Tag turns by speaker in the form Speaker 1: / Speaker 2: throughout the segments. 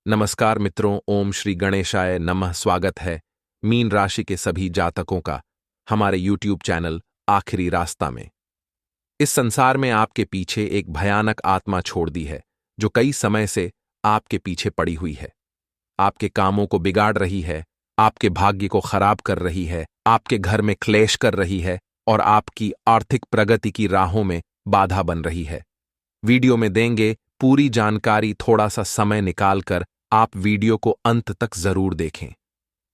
Speaker 1: नमस्कार मित्रों, ओम श्री गणेशाय नमः। स्वागत है मीन राशि के सभी जातकों का हमारे YouTube चैनल आखिरी रास्ता में। इस संसार में आपके पीछे एक भयानक आत्मा छोड़ दी है जो कई समय से आपके पीछे पड़ी हुई है, आपके कामों को बिगाड़ रही है, आपके भाग्य को खराब कर रही है, आपके घर में क्लेश कर रही है और आपकी आर्थिक प्रगति की राहों में बाधा बन रही है। वीडियो में देंगे पूरी जानकारी, थोड़ा सा समय निकालकर आप वीडियो को अंत तक जरूर देखें,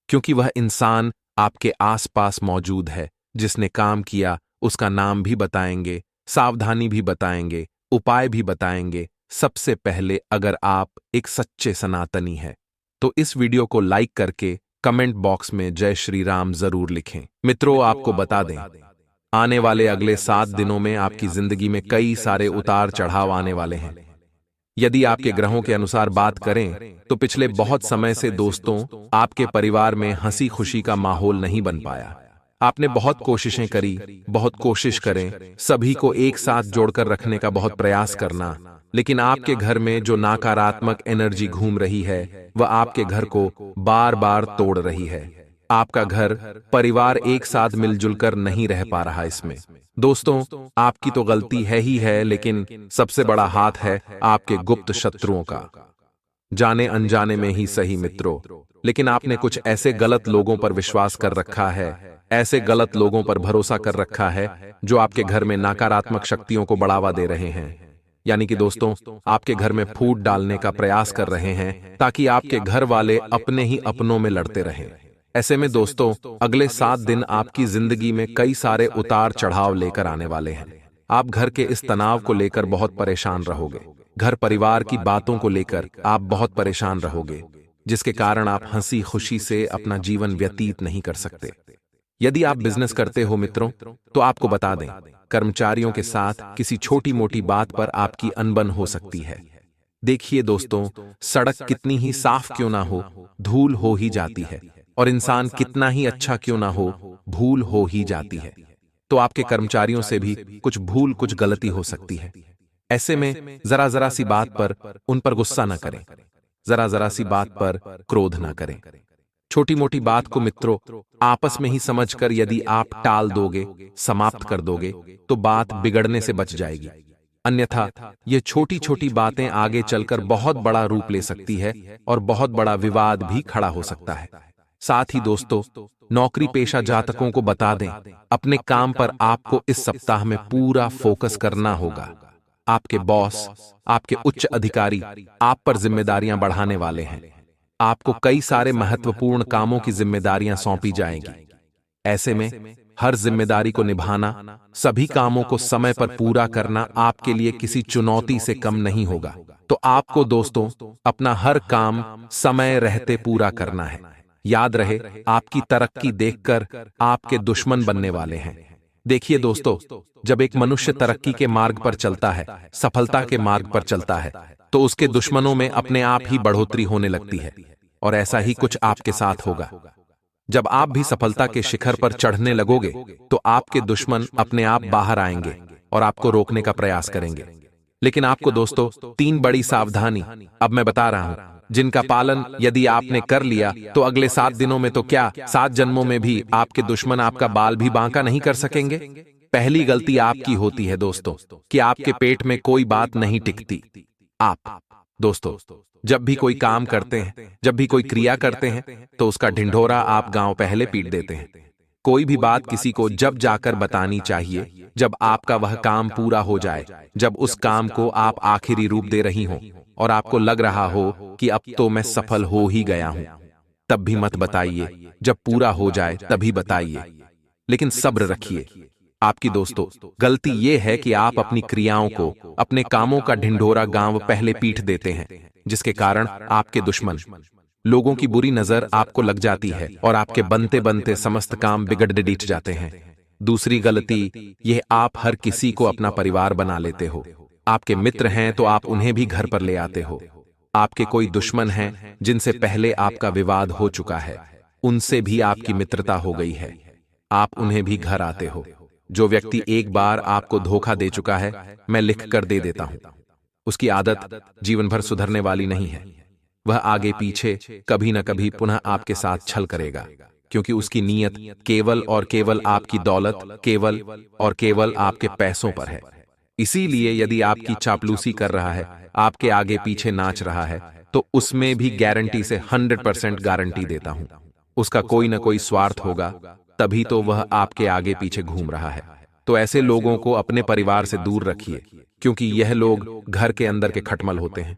Speaker 1: क्योंकि वह इंसान आपके आसपास मौजूद है जिसने काम किया, उसका नाम भी बताएंगे, सावधानी भी बताएंगे, उपाय भी बताएंगे। सबसे पहले अगर आप एक सच्चे सनातनी हैं तो इस वीडियो को लाइक करके कमेंट बॉक्स में जय श्री राम जरूर लिखें। मित्रों, आपको बता दें, आने वाले अगले 7 दिनों में आपकी जिंदगी में कई सारे उतार चढ़ाव आने वाले हैं। यदि आपके ग्रहों के अनुसार बात करें तो पिछले बहुत समय से दोस्तों आपके परिवार में हंसी खुशी का माहौल नहीं बन पाया। आपने बहुत कोशिशें करी, बहुत कोशिश करें, सभी को एक साथ जोड़कर रखने का बहुत प्रयास करना, लेकिन आपके घर में जो नकारात्मक एनर्जी घूम रही है वह आपके घर को बार बार तोड़ रही है। आपका घर परिवार एक साथ मिलजुल कर नहीं रह पा रहा। इसमें दोस्तों आपकी तो गलती है ही है, लेकिन सबसे बड़ा हाथ है आपके गुप्त शत्रुओं का। जाने अनजाने में ही सही मित्रों, लेकिन आपने कुछ ऐसे गलत लोगों पर विश्वास कर रखा है, ऐसे गलत लोगों पर भरोसा कर रखा है जो आपके घर में नकारात्मक शक्तियों को बढ़ावा दे रहे हैं। यानी कि दोस्तों आपके घर में फूट डालने का प्रयास कर रहे हैं ताकि आपके घर वाले अपने ही अपनों में लड़ते रहें। ऐसे में दोस्तों अगले 7 दिन आपकी जिंदगी में कई सारे उतार चढ़ाव लेकर आने वाले हैं। आप घर के इस तनाव को लेकर बहुत परेशान रहोगे, घर परिवार की बातों को लेकर आप बहुत परेशान रहोगे, जिसके कारण आप हंसी खुशी से अपना जीवन व्यतीत नहीं कर सकते। यदि आप बिजनेस करते हो मित्रों तो आपको बता दें, कर्मचारियों के साथ किसी छोटी मोटी बात पर आपकी अनबन हो सकती है। देखिए दोस्तों, सड़क कितनी ही साफ क्यों ना हो, धूल हो ही जाती है, और इंसान कितना ही अच्छा क्यों ना हो, भूल हो ही जाती है। तो आपके कर्मचारियों से भी कुछ भूल, कुछ गलती हो सकती है। ऐसे में जरा जरा सी बात पर उन पर गुस्सा ना करें, जरा जरा सी बात पर क्रोध ना करें। छोटी मोटी बात को मित्रों आपस में ही समझकर यदि आप टाल दोगे, समाप्त कर दोगे, तो बात बिगड़ने से बच जाएगी। अन्यथा ये छोटी छोटी बातें आगे चलकर बहुत बड़ा रूप ले सकती है और बहुत बड़ा विवाद भी खड़ा हो सकता है। साथ ही दोस्तों नौकरी पेशा जातकों को बता दें, अपने काम पर आपको इस सप्ताह में पूरा फोकस करना होगा। आपके बॉस, आपके उच्च अधिकारी आप पर जिम्मेदारियां बढ़ाने वाले हैं। आपको कई सारे महत्वपूर्ण कामों की जिम्मेदारियां सौंपी जाएंगी। ऐसे में हर जिम्मेदारी को निभाना, सभी कामों को समय पर पूरा करना आपके लिए किसी चुनौती से कम नहीं होगा। तो आपको दोस्तों अपना हर काम समय रहते पूरा करना है। याद रहे, आपकी तरक्की देखकर आपके दुश्मन बनने वाले हैं। देखिए दोस्तों, जब एक मनुष्य तरक्की के मार्ग पर चलता है, सफलता के मार्ग पर चलता है, तो उसके दुश्मनों में अपने आप ही बढ़ोतरी होने लगती है। और ऐसा ही कुछ आपके साथ होगा। जब आप भी सफलता के शिखर पर चढ़ने लगोगे तो आपके दुश्मन अपने आप बाहर आएंगे और आपको रोकने का प्रयास करेंगे। लेकिन आपको दोस्तों 3 बड़ी सावधानी अब मैं बता रहा हूं, जिनका पालन यदि आपने कर लिया तो अगले 7 दिनों में तो क्या 7 जन्मों में भी आपके दुश्मन आपका बाल भी बांका नहीं कर सकेंगे। पहली गलती आपकी होती है दोस्तों कि आपके पेट में कोई बात नहीं टिकती। आप दोस्तों जब भी कोई काम करते हैं, जब भी कोई क्रिया करते हैं, तो उसका ढिंढोरा आप गांव पहले पीट देते हैं। कोई भी बात किसी को जब जाकर बतानी चाहिए जब आपका वह काम पूरा हो जाए, जब उस काम को आप आखिरी रूप दे रही हो और आपको लग रहा हो कि अब तो मैं सफल हो ही गया हूं, तब भी मत बताइए। जब पूरा हो जाए तभी बताइए, लेकिन सब्र रखिए। आपकी दोस्तों गलती यह है कि आप अपनी क्रियाओं को, अपने कामों का ढिंढोरा गांव पहले पीट देते हैं, जिसके कारण आपके दुश्मन, लोगों की बुरी नजर आपको लग जाती है और आपके बनते बनते समस्त काम बिगड़ डीठ जाते हैं। दूसरी गलती यह, आप हर किसी को अपना परिवार बना लेते हो। आपके मित्र हैं तो आप उन्हें भी घर पर ले आते हो। आपके कोई दुश्मन हैं जिनसे पहले आपका विवाद हो चुका है, उनसे भी आपकी मित्रता हो गई है, आप उन्हें भी घर आते हो। जो व्यक्ति एक बार आपको धोखा दे चुका है, मैं लिख कर दे देता हूं, उसकी आदत जीवन भर सुधरने वाली नहीं है। वह आगे पीछे कभी न कभी पुनः आपके साथ छल करेगा, क्योंकि उसकी नीयत केवल और केवल आपकी दौलत, केवल और केवल आपके पैसों पर है। इसीलिए यदि आपकी चापलूसी कर रहा है, आपके आगे पीछे नाच रहा है, तो उसमें भी गारंटी से 100% गारंटी देता हूं, उसका कोई न कोई स्वार्थ होगा, तभी तो वह आपके आगे पीछे घूम रहा है। तो ऐसे लोगों को अपने परिवार से दूर रखिए, क्योंकि यह लोग घर के अंदर के खटमल होते हैं,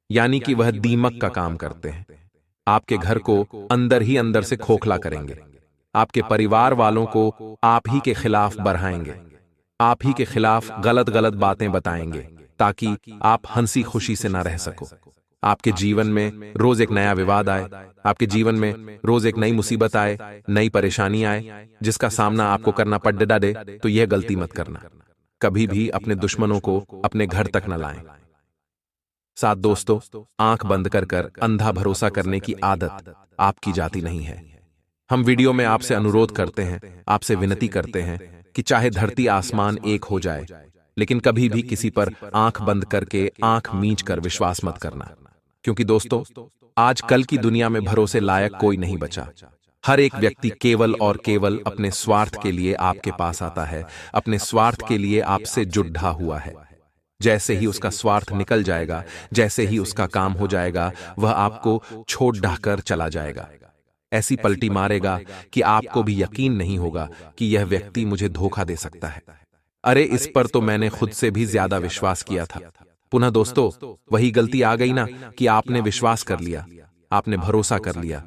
Speaker 1: यानी कि वह दीमक का काम करते हैं। आपके घर को अंदर ही अंदर से खोखला करेंगे, आपके परिवार वालों को आप ही के खिलाफ बढ़ाएंगे, आप ही के खिलाफ गलत गलत बातें बताएंगे, ताकि आप हंसी खुशी से ना रह सको। आपके जीवन में रोज एक नया विवाद आए, आपके जीवन में रोज एक नई मुसीबत आए, नई परेशानी आए, जिसका सामना आपको करना पड़ दे, तो यह गलती मत करना। कभी भी अपने दुश्मनों को अपने घर तक न लाएं। साथ दोस्तों, आंख बंद कर अंधा भरोसा करने की आदत आपकी जाती नहीं है। हम वीडियो में आपसे अनुरोध करते हैं, आपसे विनती करते हैं कि चाहे धरती आसमान एक हो जाए, लेकिन कभी भी किसी पर आंख बंद करके, आंख मींच कर विश्वास मत करना। क्योंकि दोस्तों, आज कल की दुनिया में भरोसे लायक कोई नहीं बचा। हर एक व्यक्ति केवल और केवल अपने स्वार्थ के लिए आपके पास आता है, अपने स्वार्थ के लिए आपसे जुड़ा हुआ है। जैसे ही उसका स्वार्थ निकल जाएगा, जैसे ही उसका काम हो जाएगा, वह आपको छोड़ ढाकर चला जाएगा। ऐसी पलटी मारेगा कि आपको भी यकीन नहीं होगा कि यह व्यक्ति मुझे धोखा दे सकता है। अरे, इस पर तो मैंने खुद से भी ज्यादा विश्वास किया था। पुनः दोस्तों, वही गलती आ गई ना कि आपने विश्वास कर लिया, आपने भरोसा कर लिया,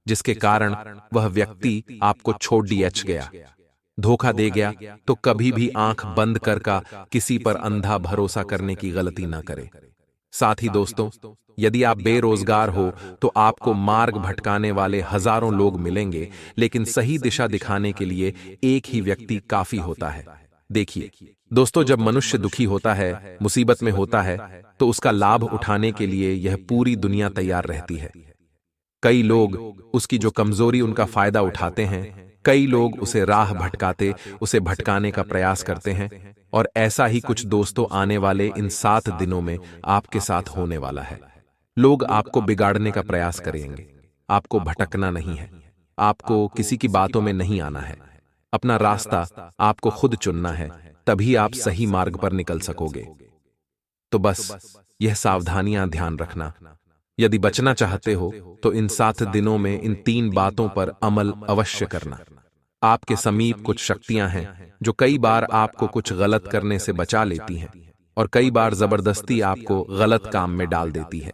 Speaker 1: जिसके कारण वह व्यक्ति आपको छोड़ दिया गया, धोखा दे गया। तो कभी भी आंख बंद कर का किसी पर अंधा भरोसा करने की गलती ना करें। साथ ही दोस्तों, यदि आप बेरोजगार हो तो आपको मार्ग भटकाने वाले हजारों लोग मिलेंगे, लेकिन सही दिशा दिखाने के लिए एक ही व्यक्ति काफी होता है। देखिए दोस्तों, जब मनुष्य दुखी होता है, मुसीबत में होता है, तो उसका लाभ उठाने के लिए यह पूरी दुनिया तैयार रहती है। कई लोग उसकी जो कमजोरी उनका फायदा उठाते हैं, कई लोग उसे राह भटकाते, उसे भटकाने का प्रयास करते हैं। और ऐसा ही कुछ दोस्तों आने वाले इन 7 दिनों में आपके साथ होने वाला है। लोग आपको बिगाड़ने का प्रयास करेंगे। आपको भटकना नहीं है, आपको किसी की बातों में नहीं आना है। अपना रास्ता आपको खुद चुनना है, तभी आप सही मार्ग पर निकल सकोगे। तो बस यह सावधानियां ध्यान रखना। यदि बचना चाहते हो तो इन 7 दिनों में इन 3 बातों पर अमल अवश्य करना। आपके समीप कुछ शक्तियां हैं जो कई बार आपको कुछ गलत करने से बचा लेती हैं, और कई बार जबरदस्ती आपको गलत काम में डाल देती है।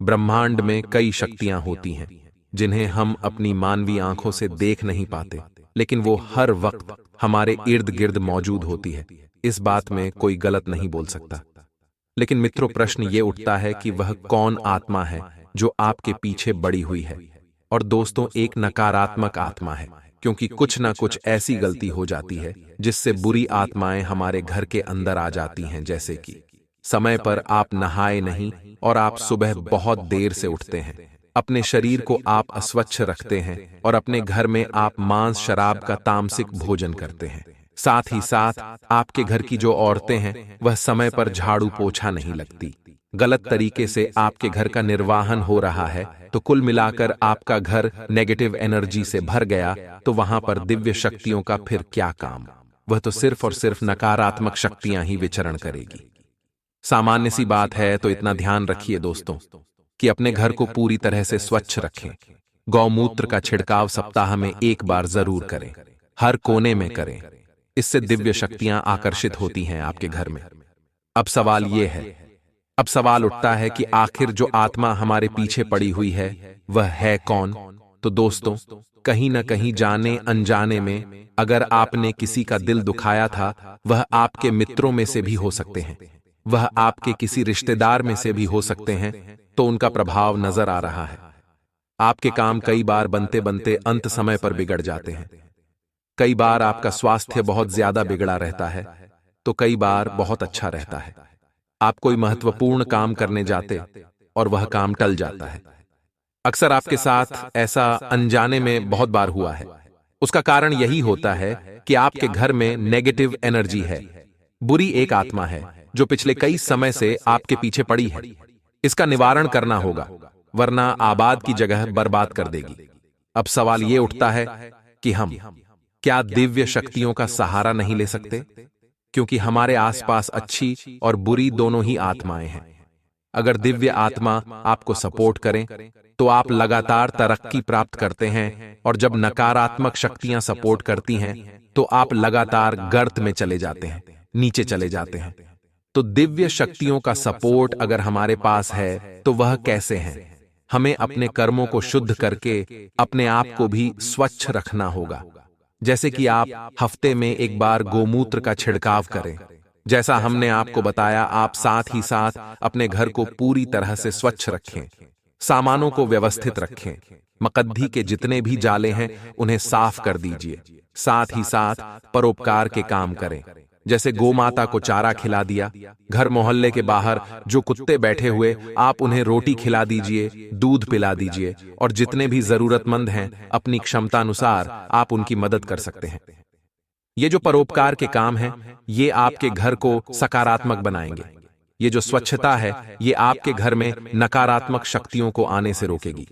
Speaker 1: ब्रह्मांड में कई शक्तियां होती हैं जिन्हें हम अपनी मानवीय आंखों से देख नहीं पाते, लेकिन वो हर वक्त हमारे इर्द गिर्द मौजूद होती है। इस बात में कोई गलत नहीं बोल सकता। लेकिन मित्रों, प्रश्न ये उठता है कि वह कौन आत्मा है जो आपके पीछे बड़ी हुई है। और दोस्तों, एक नकारात्मक आत्मा है, क्योंकि कुछ ना कुछ ऐसी गलती हो जाती है जिससे बुरी आत्माएं हमारे घर के अंदर आ जाती हैं। जैसे कि समय पर आप नहाए नहीं और आप सुबह बहुत देर से उठते हैं, अपने शरीर को आप अस्वच्छ रखते हैं, और अपने घर में आप मांस शराब का तामसिक भोजन करते हैं। साथ ही साथ आपके घर की जो औरतें हैं वह समय पर झाड़ू पोछा नहीं लगती। गलत तरीके से आपके घर का निर्वाहन हो रहा है, तो कुल मिलाकर आपका घर नेगेटिव एनर्जी से भर गया, तो वहां पर दिव्य शक्तियों का फिर क्या काम। वह तो सिर्फ और सिर्फ नकारात्मक शक्तियां ही विचरण करेगी। सामान्य सी बात है, तो इतना ध्यान रखिए दोस्तों कि अपने घर को पूरी तरह से स्वच्छ रखें। गौमूत्र का छिड़काव सप्ताह में 1 बार जरूर करें, हर कोने में करें। इससे दिव्य शक्तियां आकर्षित होती हैं आपके घर में। अब सवाल उठता है कि आखिर जो आत्मा हमारे पीछे पड़ी हुई है वह है कौन। तो दोस्तों, कहीं न कहीं जाने अनजाने में अगर आपने किसी का दिल दुखाया था, वह आपके मित्रों में से भी हो सकते हैं, वह आपके किसी रिश्तेदार में से भी हो सकते हैं। तो उनका प्रभाव नजर आ रहा है। आपके काम कई बार बनते बनते अंत समय पर बिगड़ जाते हैं। कई बार आपका स्वास्थ्य बहुत ज्यादा बिगड़ा रहता है, तो कई बार बहुत अच्छा रहता है। आप कोई महत्वपूर्ण काम करने जाते और वह काम टल जाता है। अक्सर आपके साथ ऐसा अनजाने में बहुत बार हुआ है। उसका कारण यही होता है कि आपके घर में नेगेटिव एनर्जी है, बुरी एक आत्मा है जो पिछले कई समय से आपके पीछे पड़ी है। इसका निवारण करना होगा। वरना आबाद की जगह बर्बाद कर देगी। अब सवाल ये उठता है कि हम क्या दिव्य शक्तियों का सहारा नहीं ले सकते? क्योंकि हमारे आसपास अच्छी और बुरी दोनों ही आत्माएं हैं। अगर दिव्य आत्मा आपको सपोर्ट करें तो आप लगातार तरक्की प्राप्त करते हैं, और जब नकारात्मक शक्तियां सपोर्ट करती हैं तो आप लगातार गर्त में चले जाते हैं, नीचे चले जाते हैं। तो दिव्य शक्तियों का सपोर्ट अगर हमारे पास है तो वह कैसे है? हमें अपने कर्मों को शुद्ध करके अपने आप को भी स्वच्छ रखना होगा। जैसे कि आप हफ्ते में एक बार गोमूत्र का छिड़काव करें। जैसा हमने आपको बताया, आप साथ ही साथ अपने घर को पूरी तरह से स्वच्छ रखें, सामानों को व्यवस्थित रखें, मकद्दी के जितने भी जाले हैं उन्हें साफ कर दीजिए। साथ ही साथ परोपकार के काम करें, जैसे गोमाता को चारा खिला दिया, घर मोहल्ले के बाहर जो कुत्ते बैठे हुए आप उन्हें रोटी खिला दीजिए, दूध पिला दीजिए, और जितने भी जरूरतमंद हैं अपनी क्षमतानुसार आप उनकी मदद कर सकते हैं। ये जो परोपकार के काम हैं ये आपके घर को सकारात्मक बनाएंगे। ये जो स्वच्छता है ये आपके घर में नकारात्मक शक्तियों को आने से रोकेगी।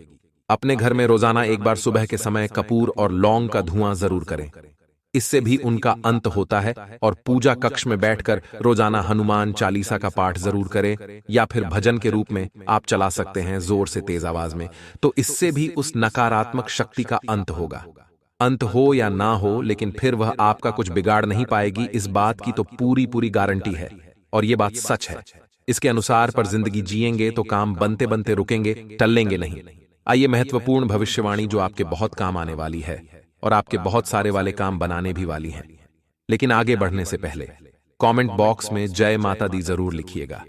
Speaker 1: अपने घर में रोजाना एक बार सुबह के समय कपूर और लौंग का धुआं जरूर करें, इससे भी उनका अंत होता है। और पूजा कक्ष में बैठकर रोजाना हनुमान चालीसा का पाठ जरूर करें, या फिर भजन के रूप में आप चला सकते हैं जोर से तेज आवाज में। तो इससे भी उस नकारात्मक शक्ति का अंत होगा। अंत हो या ना हो, लेकिन फिर वह आपका कुछ बिगाड़ नहीं पाएगी, इस बात की तो पूरी गारंटी है, और ये बात सच है। इसके अनुसार पर जिंदगी जिएंगे तो काम बनते बनते रुकेंगे, टलेंगे नहीं। आइए महत्वपूर्ण भविष्यवाणी जो आपके बहुत काम आने वाली है और आपके बहुत सारे वाले काम बनाने भी वाली है। लेकिन आगे बढ़ने से पहले कमेंट बॉक्स में जय माता दी जरूर लिखिएगा।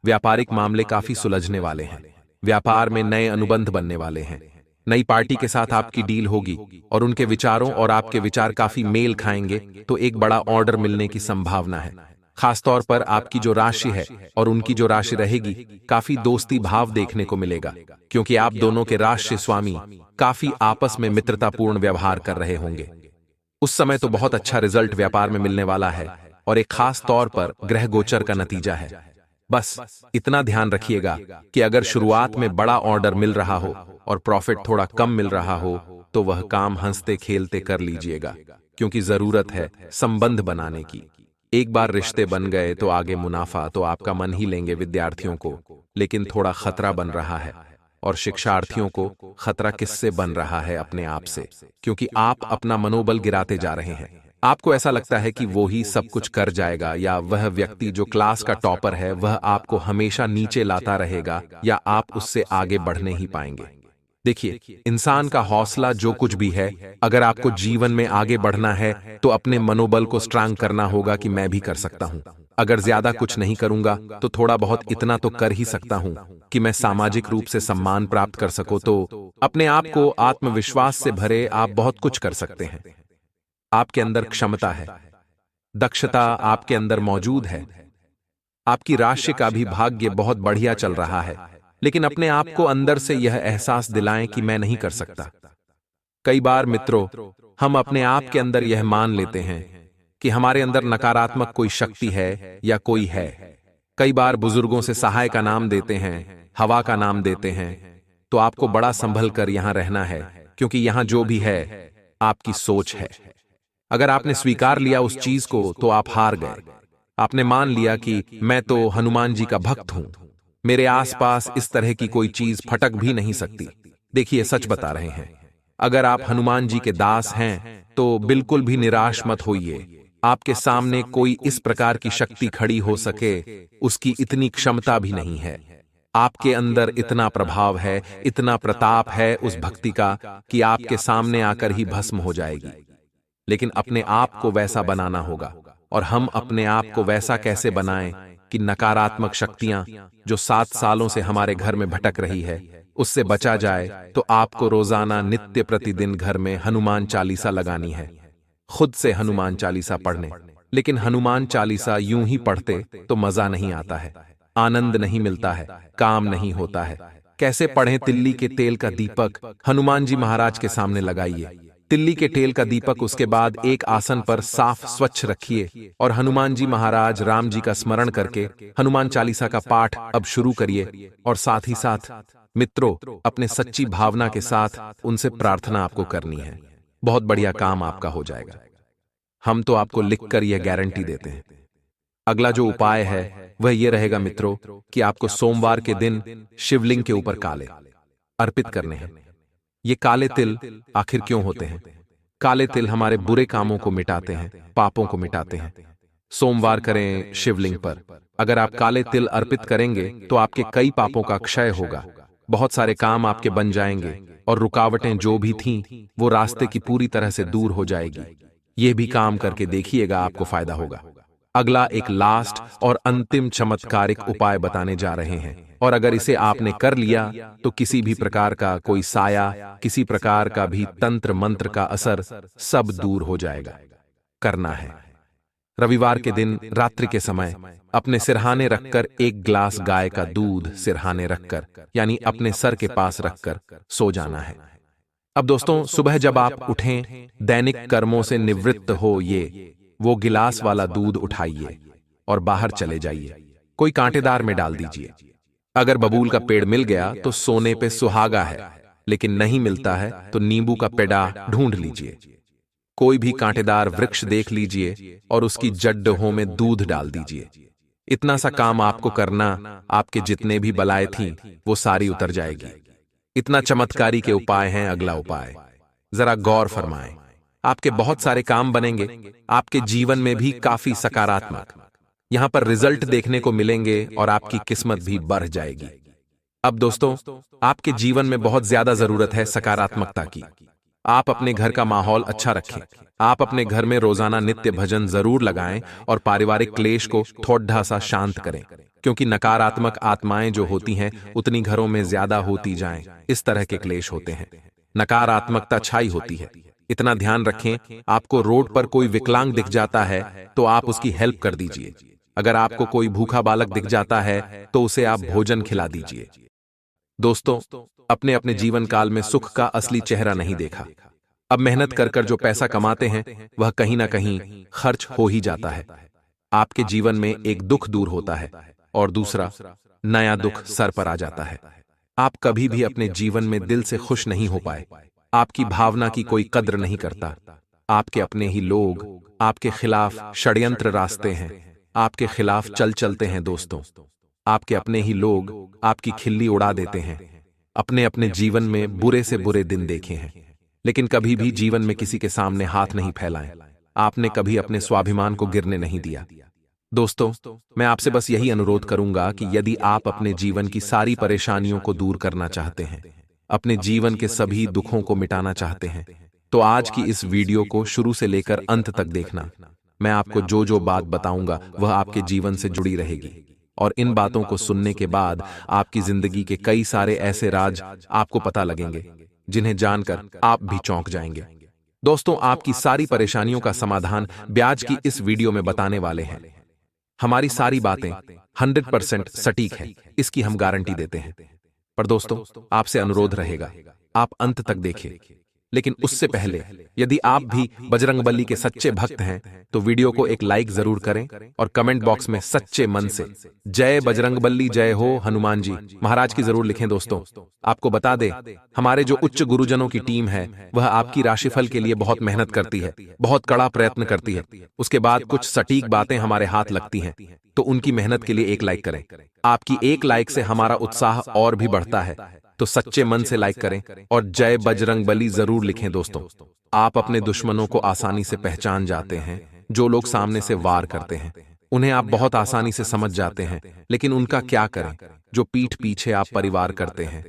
Speaker 1: व्यापारिक मामले काफी सुलझने वाले हैं, व्यापार में नए अनुबंध बनने वाले हैं, नई पार्टी के साथ आपकी डील होगी और उनके विचारों और आपके विचार काफी मेल खाएंगे, तो एक बड़ा ऑर्डर मिलने की संभावना है। खासतौर पर आपकी जो राशि है और उनकी जो राशि रहेगी, काफी दोस्ती भाव देखने को मिलेगा, क्योंकि आप दोनों के राशि स्वामी काफी आपस में मित्रतापूर्ण व्यवहार कर रहे होंगे। उस समय तो बहुत अच्छा रिजल्ट व्यापार में मिलने वाला है, और एक खास तौर पर ग्रह गोचर का नतीजा है। बस इतना ध्यान रखिएगा कि अगर शुरुआत में बड़ा ऑर्डर मिल रहा हो और प्रॉफिट थोड़ा कम मिल रहा हो तो वह काम हंसते खेलते कर लीजिएगा, क्योंकि जरूरत है संबंध बनाने की। एक बार रिश्ते बन गए तो आगे मुनाफा तो आपका मन ही लेंगे विद्यार्थियों को, लेकिन थोड़ा खतरा बन रहा है। और शिक्षार्थियों को खतरा किससे बन रहा है? अपने आप से, क्योंकि आप अपना मनोबल गिराते जा रहे हैं। आपको ऐसा लगता है कि वो ही सब कुछ कर जाएगा, या वह व्यक्ति जो क्लास का टॉपर है वह आपको हमेशा नीचे लाता रहेगा, या आप उससे आगे बढ़ने ही पाएंगे। देखिए, इंसान का हौसला जो कुछ भी है, अगर आपको जीवन में आगे बढ़ना है तो अपने मनोबल को स्ट्रांग करना होगा कि मैं भी कर सकता हूं। अगर ज्यादा कुछ नहीं करूंगा तो थोड़ा बहुत इतना तो कर ही सकता हूं कि मैं सामाजिक रूप से सम्मान प्राप्त कर सकूं। तो अपने आप को आत्मविश्वास से भरे आप बहुत कुछ कर सकते हैं। आपके अंदर क्षमता है, दक्षता आपके अंदर मौजूद है। आपकी राशि का भी भाग्य बहुत बढ़िया चल रहा है, लेकिन अपने आप को अंदर से यह एहसास दिलाएं कि मैं नहीं कर सकता। कई बार मित्रों, हम अपने आप के अंदर यह मान लेते हैं कि हमारे अंदर नकारात्मक कोई शक्ति है या कोई है। कई बार बुजुर्गों से सहाय का नाम देते हैं, हवा का नाम देते हैं। तो आपको बड़ा संभल कर यहां रहना है, क्योंकि यहां जो भी है आपकी सोच है। अगर आपने स्वीकार लिया उस चीज को तो आप हार गए। आपने मान लिया कि मैं तो हनुमान जी का भक्त हूं, मेरे आसपास इस तरह की कोई चीज फटक भी नहीं सकती। देखिए, सच बता रहे हैं, अगर आप हनुमान जी के दास हैं तो बिल्कुल भी निराश मत होइए। आपके सामने कोई इस प्रकार की शक्ति खड़ी हो सके, उसकी इतनी क्षमता भी नहीं है। आपके अंदर इतना प्रभाव है, इतना प्रताप है उस भक्ति का कि आपके सामने आकर ही भस्म हो जाएगी। लेकिन अपने आप को वैसा बनाना होगा, और हम अपने आप को वैसा कैसे बनाएं कि नकारात्मक शक्तियां जो 7 सालों से हमारे घर में भटक रही है उससे बचा जाए। तो आपको रोजाना नित्य प्रतिदिन घर में हनुमान चालीसा लगानी है, खुद से हनुमान चालीसा पढ़ने। लेकिन हनुमान चालीसा यूं ही पढ़ते तो मजा नहीं आता है, आनंद नहीं मिलता है, काम नहीं होता है। कैसे पढ़ें? तिल्ली के तेल का दीपक हनुमान जी महाराज के सामने लगाइए। तिल्ली के तेल का दीपक उसके बाद एक आसन पर साफ स्वच्छ रखिए, और हनुमान जी महाराज राम जी का स्मरण करके हनुमान चालीसा का पाठ अब शुरू करिए। और साथ ही साथ मित्रों, अपने सच्ची भावना के साथ उनसे प्रार्थना आपको करनी है। बहुत बढ़िया काम आपका हो जाएगा। हम तो आपको लिखकर यह गारंटी देते हैं। अगला जो उपाय है वह यह रहेगा मित्रों कि आपको सोमवार के दिन शिवलिंग के ऊपर काले अर्पित करने हैं। ये काले तिल आखिर क्यों होते हैं? काले तिल हमारे बुरे कामों को मिटाते हैं, पापों को मिटाते हैं। सोमवार करें शिवलिंग पर। अगर आप काले तिल अर्पित करेंगे तो आपके कई पापों का क्षय होगा, बहुत सारे काम आपके बन जाएंगे और रुकावटें जो भी थीं वो रास्ते की पूरी तरह से दूर हो जाएगी। यह भी काम करके देखिएगा, आपको फायदा होगा। अगला एक लास्ट और अंतिम चमत्कारिक उपाय बताने जा रहे हैं, और अगर इसे आपने कर लिया तो किसी भी प्रकार का कोई साया, किसी प्रकार का भी तंत्र मंत्र का असर सब दूर हो जाएगा। करना है, रविवार के दिन रात्रि के समय अपने सिरहाने रखकर एक ग्लास गाय का दूध सिरहाने रखकर, यानी अपने सर के पास रखकर सो जाना है। अब दोस्तों, सुबह जब आप उठें, दैनिक कर्मों से निवृत्त हो वो गिलास वाला दूध उठाइए और बाहर चले जाइए। कोई कांटेदार में डाल दीजिए। अगर बबूल का पेड़ मिल गया तो सोने पे सुहागा है, लेकिन नहीं मिलता है तो नींबू का पेड़ा ढूंढ लीजिए। कोई भी कांटेदार वृक्ष देख लीजिए और उसकी जड़ों में दूध डाल दीजिए। इतना सा काम आपको करना, आपके जितने भी बलाएं थीं वो सारी उतर जाएगी। इतना चमत्कारी के उपाय हैं। अगला उपाय जरा गौर फरमाएं। आपके बहुत सारे काम बनेंगे, आपके जीवन में भी काफी सकारात्मक यहां पर रिजल्ट देखने को मिलेंगे और आपकी किस्मत भी बढ़ जाएगी। अब दोस्तों, आपके जीवन में बहुत ज्यादा जरूरत है सकारात्मकता की। आप अपने घर का माहौल अच्छा रखें। आप अपने घर में रोजाना नित्य भजन जरूर लगाएं और पारिवारिक क्लेश को थोड़ा सा शांत करें, क्योंकि नकारात्मक आत्माएं जो होती हैं उतनी घरों में ज्यादा होती जाएं, इस तरह के क्लेश होते हैं। नकारात्मकता छाई होती है। इतना ध्यान रखें, आपको रोड पर कोई विकलांग दिख जाता है तो आप उसकी हेल्प कर दीजिए। अगर आपको कोई भूखा बालक दिख जाता है तो उसे आप भोजन खिला दीजिए। दोस्तों, अपने अपने जीवन काल में सुख का असली चेहरा नहीं देखा। अब मेहनत कर कर जो पैसा कमाते हैं वह कहीं ना कहीं खर्च हो ही जाता है। आपके जीवन में एक दुख दूर होता है और दूसरा नया दुख सर पर आ जाता है। आप कभी भी अपने जीवन में दिल से खुश नहीं हो पाए। आपकी भावना की कोई कद्र नहीं करता। आपके अपने ही लोग आपके खिलाफ षड्यंत्र रास्ते हैं, आपके खिलाफ चलते हैं। दोस्तों, आपके अपने ही लोग आपकी खिल्ली उड़ा देते हैं। अपने अपने जीवन में बुरे से बुरे दिन देखे हैं, लेकिन कभी भी जीवन में किसी के सामने हाथ नहीं फैलाएं। आपने कभी अपने स्वाभिमान को गिरने नहीं दिया। दोस्तों, मैं आपसे बस यही अनुरोध करूंगा कि यदि आप अपने जीवन की सारी परेशानियों को दूर करना चाहते हैं, अपने जीवन के सभी दुखों को मिटाना चाहते हैं, तो आज की इस वीडियो को शुरू से लेकर अंत तक देखना। मैं आपको जो जो बात बताऊंगा वह आपके जीवन से जुड़ी रहेगी, और इन बातों को सुनने के बाद आपकी जिंदगी के कई सारे ऐसे राज आपको पता लगेंगे जिन्हें जानकर आप भी चौंक जाएंगे। दोस्तों, आपकी सारी परेशानियों का समाधान ब्याज की इस वीडियो में बताने वाले हैं। हमारी सारी बातें 100% सटीक है, इसकी हम गारंटी देते हैं। पर दोस्तों, आपसे अनुरोध रहेगा, आप अंत तक देखें। लेकिन उससे पहले यदि आप भी बजरंगबली के सच्चे भक्त हैं तो वीडियो को एक लाइक जरूर करें और कमेंट बॉक्स में सच्चे मन से जय बजरंगबली, जय हो हनुमान जी महाराज की जरूर लिखें। दोस्तों, आपको बता दे, हमारे जो उच्च गुरुजनों की टीम है वह आपकी राशिफल के लिए बहुत मेहनत करती है, बहुत कड़ा प्रयत्न करती है। उसके बाद कुछ सटीक बातें हमारे हाथ लगती हैं, तो उनकी मेहनत के लिए एक लाइक करें। आपकी एक लाइक से हमारा उत्साह और भी बढ़ता है, तो सच्चे मन से लाइक करें और जय बजरंगबली जरूर लिखें। दोस्तों, आप अपने दुश्मनों को आसानी से पहचान जाते हैं। जो लोग सामने से वार करते हैं उन्हें आप बहुत आसानी से समझ जाते हैं, लेकिन उनका क्या करें जो पीठ पीछे आप परिवार करते हैं।